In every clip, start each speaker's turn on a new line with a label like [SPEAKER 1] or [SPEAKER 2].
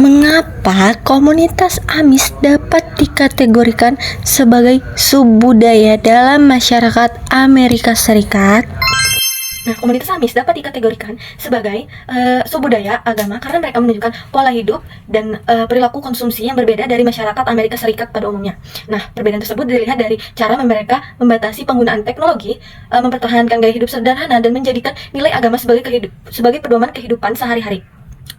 [SPEAKER 1] Mengapa komunitas Amis dapat dikategorikan sebagai subbudaya dalam masyarakat Amerika Serikat?
[SPEAKER 2] Nah, komunitas Amis dapat dikategorikan sebagai subbudaya agama karena mereka menunjukkan pola hidup dan perilaku konsumsi yang berbeda dari masyarakat Amerika Serikat pada umumnya. Nah, perbedaan tersebut dilihat dari cara mereka membatasi penggunaan teknologi, mempertahankan gaya hidup sederhana, dan menjadikan nilai agama sebagai pedoman kehidupan sehari-hari.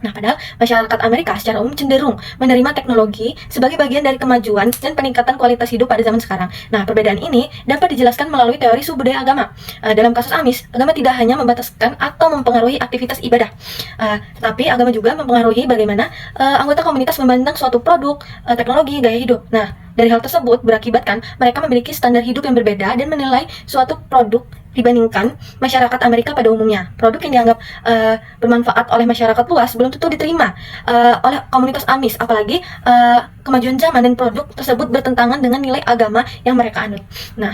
[SPEAKER 2] Nah, padahal masyarakat Amerika secara umum cenderung menerima teknologi sebagai bagian dari kemajuan dan peningkatan kualitas hidup pada zaman sekarang. Nah, perbedaan ini dapat dijelaskan melalui teori subbudaya agama. Dalam kasus Amis, agama tidak hanya membataskan atau mempengaruhi aktivitas ibadah, tetapi agama juga mempengaruhi bagaimana anggota komunitas memandang suatu produk, teknologi, gaya hidup. Nah, dari hal tersebut berakibatkan mereka memiliki standar hidup yang berbeda dan menilai suatu produk dibandingkan masyarakat Amerika pada umumnya. Produk yang dianggap bermanfaat oleh masyarakat luas belum tentu diterima oleh komunitas Amis, apalagi kemajuan zaman dan produk tersebut bertentangan dengan nilai agama yang mereka anut. Nah,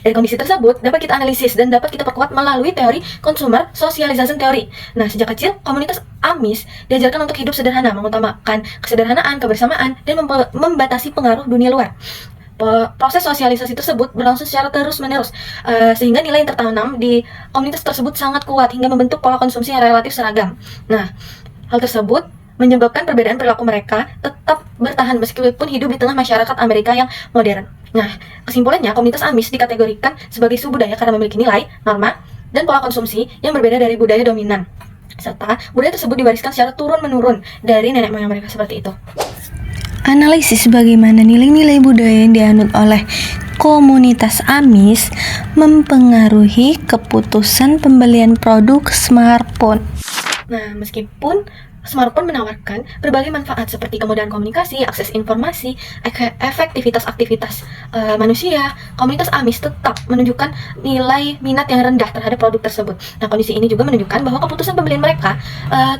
[SPEAKER 2] dari kondisi tersebut dapat kita analisis dan dapat kita perkuat melalui teori consumer socialization theory. Nah, sejak kecil komunitas Amis diajarkan untuk hidup sederhana, mengutamakan kesederhanaan, kebersamaan, dan membatasi pengaruh dunia luar. Proses sosialisasi tersebut berlangsung secara terus-menerus, sehingga nilai yang tertanam di komunitas tersebut sangat kuat hingga membentuk pola konsumsi yang relatif seragam. Nah, hal tersebut menyebabkan perbedaan perilaku mereka tetap bertahan meskipun hidup di tengah masyarakat Amerika yang modern. Nah, kesimpulannya komunitas Amis dikategorikan sebagai subbudaya karena memiliki nilai, norma, dan pola konsumsi yang berbeda dari budaya dominan, serta budaya tersebut diwariskan secara turun-menurun dari nenek moyang mereka seperti itu.
[SPEAKER 1] Analisis bagaimana nilai-nilai budaya yang dianut oleh komunitas Amis mempengaruhi keputusan pembelian produk smartphone.
[SPEAKER 2] Nah, meskipun smartphone menawarkan berbagai manfaat seperti kemudahan komunikasi, akses informasi, efektivitas aktivitas manusia, komunitas Amis tetap menunjukkan nilai minat yang rendah terhadap produk tersebut. Nah, kondisi ini juga menunjukkan bahwa keputusan pembelian mereka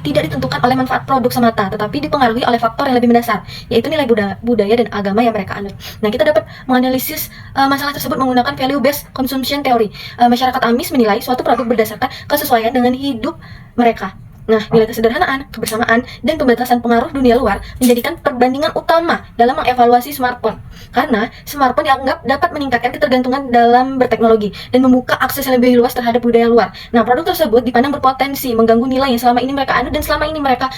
[SPEAKER 2] tidak ditentukan oleh manfaat produk semata, tetapi dipengaruhi oleh faktor yang lebih mendasar, yaitu nilai budaya dan agama yang mereka anut. Nah, kita dapat menganalisis masalah tersebut menggunakan value-based consumption theory. Masyarakat Amis menilai suatu produk berdasarkan kesesuaian dengan hidup mereka. Nah, nilai kesederhanaan, kebersamaan, dan pembatasan pengaruh dunia luar menjadikan perbandingan utama dalam mengevaluasi smartphone. Karena smartphone dianggap dapat meningkatkan ketergantungan dalam berteknologi dan membuka akses yang lebih luas terhadap budaya luar. Nah, produk tersebut dipandang berpotensi mengganggu nilai yang selama ini mereka anut dan selama ini mereka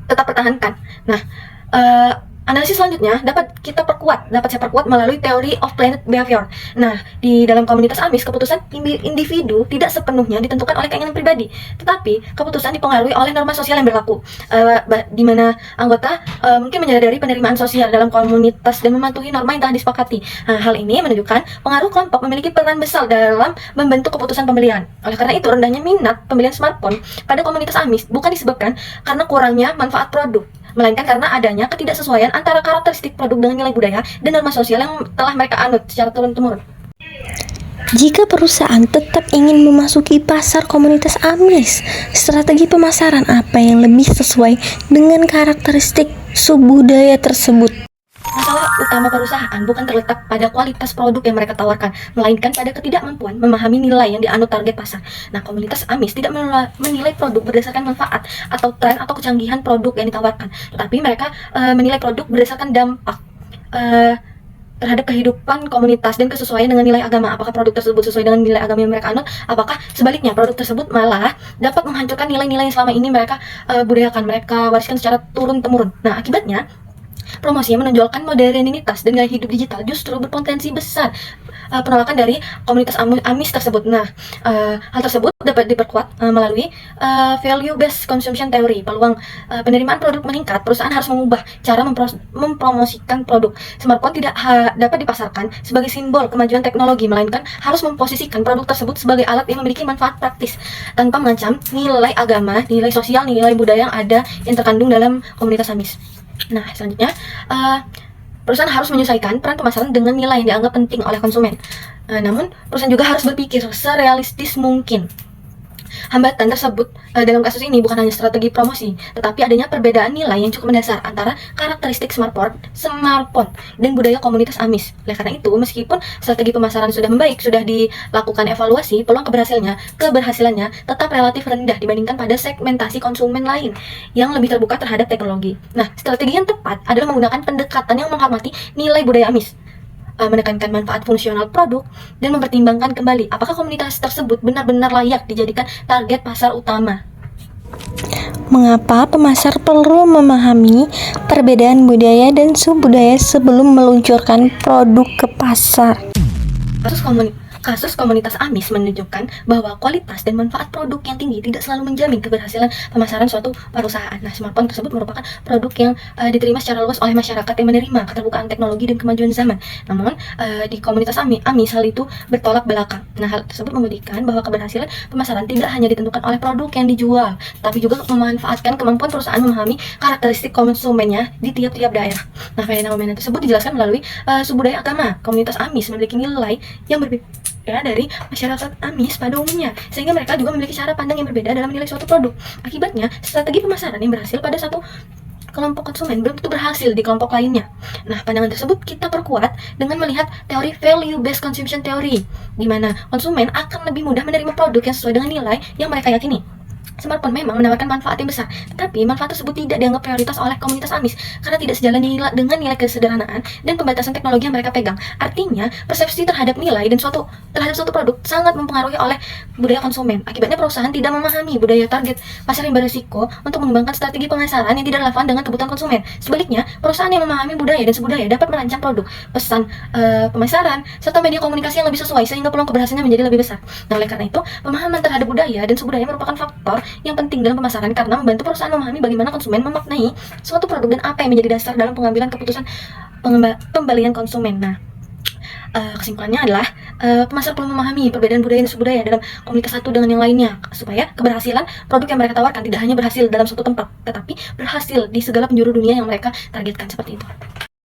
[SPEAKER 2] tetap pertahankan. Nah, analisis selanjutnya dapat saya perkuat melalui teori of planet behavior. Nah, di dalam komunitas Amis, keputusan individu tidak sepenuhnya ditentukan oleh keinginan pribadi, tetapi keputusan dipengaruhi oleh norma sosial yang berlaku, di mana anggota mungkin menyadari penerimaan sosial dalam komunitas dan mematuhi norma yang telah disepakati. Nah, hal ini menunjukkan pengaruh kelompok memiliki peran besar dalam membentuk keputusan pembelian. Oleh karena itu, rendahnya minat pembelian smartphone pada komunitas Amis bukan disebabkan karena kurangnya manfaat produk, melainkan karena adanya ketidaksesuaian antara karakteristik produk dengan nilai budaya dan norma sosial yang telah mereka anut secara turun-temurun.
[SPEAKER 1] Jika perusahaan tetap ingin memasuki pasar komunitas Amis, strategi pemasaran apa yang lebih sesuai dengan karakteristik subbudaya tersebut?
[SPEAKER 2] Masalah utama perusahaan bukan terletak pada kualitas produk yang mereka tawarkan, melainkan pada ketidakmampuan memahami nilai yang dianut target pasar. Nah, komunitas Amis tidak menilai produk berdasarkan manfaat atau tren atau kecanggihan produk yang ditawarkan, tetapi mereka menilai produk berdasarkan dampak terhadap kehidupan komunitas dan kesesuaian dengan nilai agama. Apakah produk tersebut sesuai dengan nilai agama yang mereka anut? Apakah sebaliknya produk tersebut malah dapat menghancurkan nilai-nilai yang selama ini mereka budayakan, mereka wariskan secara turun-temurun. Nah, akibatnya promosi yang menonjolkan modernitas dan gaya hidup digital justru berpotensi besar penolakan dari komunitas Amis tersebut. Nah, hal tersebut dapat diperkuat melalui value-based consumption theory. Peluang penerimaan produk meningkat, perusahaan harus mengubah cara mempromosikan produk. Smartphone tidak dapat dipasarkan sebagai simbol kemajuan teknologi, melainkan harus memposisikan produk tersebut sebagai alat yang memiliki manfaat praktis, tanpa mengancam nilai agama, nilai sosial, nilai budaya yang ada yang terkandung dalam komunitas Amis. Nah, selanjutnya perusahaan harus menyesuaikan peran pemasaran dengan nilai yang dianggap penting oleh konsumen. Namun, perusahaan juga harus berpikir serealistis mungkin. Hambatan tersebut dalam kasus ini bukan hanya strategi promosi, tetapi adanya perbedaan nilai yang cukup mendasar antara karakteristik smartphone dan budaya komunitas Amis. Oleh karena itu, meskipun strategi pemasaran sudah membaik, sudah dilakukan evaluasi, peluang keberhasilannya tetap relatif rendah dibandingkan pada segmentasi konsumen lain yang lebih terbuka terhadap teknologi. Nah, strategi yang tepat adalah menggunakan pendekatan yang menghormati nilai budaya Amis, menekankan manfaat fungsional produk, dan mempertimbangkan kembali apakah komunitas tersebut benar-benar layak dijadikan target pasar utama.
[SPEAKER 1] Mengapa pemasar perlu memahami perbedaan budaya dan subbudaya sebelum meluncurkan produk ke pasar?
[SPEAKER 2] Kasus komunitas Amis menunjukkan bahwa kualitas dan manfaat produk yang tinggi tidak selalu menjamin keberhasilan pemasaran suatu perusahaan. Nah, smartphone tersebut merupakan produk yang diterima secara luas oleh masyarakat yang menerima keterbukaan teknologi dan kemajuan zaman. Namun, di komunitas Amis hal itu bertolak belakang. Nah, hal tersebut membuktikan bahwa keberhasilan pemasaran tidak hanya ditentukan oleh produk yang dijual, tapi juga memanfaatkan kemampuan perusahaan memahami karakteristik konsumennya di tiap-tiap daerah. Nah, fenomena tersebut dijelaskan melalui subbudaya agama. Komunitas Amis memiliki nilai yang berbeda dari masyarakat Amis pada umumnya, sehingga mereka juga memiliki cara pandang yang berbeda dalam menilai suatu produk. Akibatnya, strategi pemasaran yang berhasil pada satu kelompok konsumen belum tentu berhasil di kelompok lainnya. Nah, pandangan tersebut kita perkuat dengan melihat teori value based consumption theory, di mana konsumen akan lebih mudah menerima produk yang sesuai dengan nilai yang mereka yakini. Smartphone memang menawarkan manfaat yang besar, tetapi manfaat tersebut tidak dianggap prioritas oleh komunitas Amis karena tidak sejalan dengan nilai kesederhanaan dan pembatasan teknologi yang mereka pegang. Artinya, persepsi terhadap nilai dan terhadap suatu produk sangat mempengaruhi oleh budaya konsumen. Akibatnya, perusahaan tidak memahami budaya target pasar yang berisiko untuk mengembangkan strategi pemasaran yang tidak relevan dengan kebutuhan konsumen. Sebaliknya, perusahaan yang memahami budaya dan subbudaya dapat merancang produk, pesan pemasaran, serta media komunikasi yang lebih sesuai sehingga peluang keberhasilannya menjadi lebih besar. Nah, oleh karena itu, pemahaman terhadap budaya dan subbudaya merupakan faktor yang penting dalam pemasaran karena membantu perusahaan memahami bagaimana konsumen memaknai suatu produk dan apa yang menjadi dasar dalam pengambilan keputusan pembelian konsumen. Nah, kesimpulannya adalah pemasar perlu memahami perbedaan budaya dan subbudaya dalam komunitas satu dengan yang lainnya supaya keberhasilan produk yang mereka tawarkan tidak hanya berhasil dalam suatu tempat, tetapi berhasil di segala penjuru dunia yang mereka targetkan, seperti itu.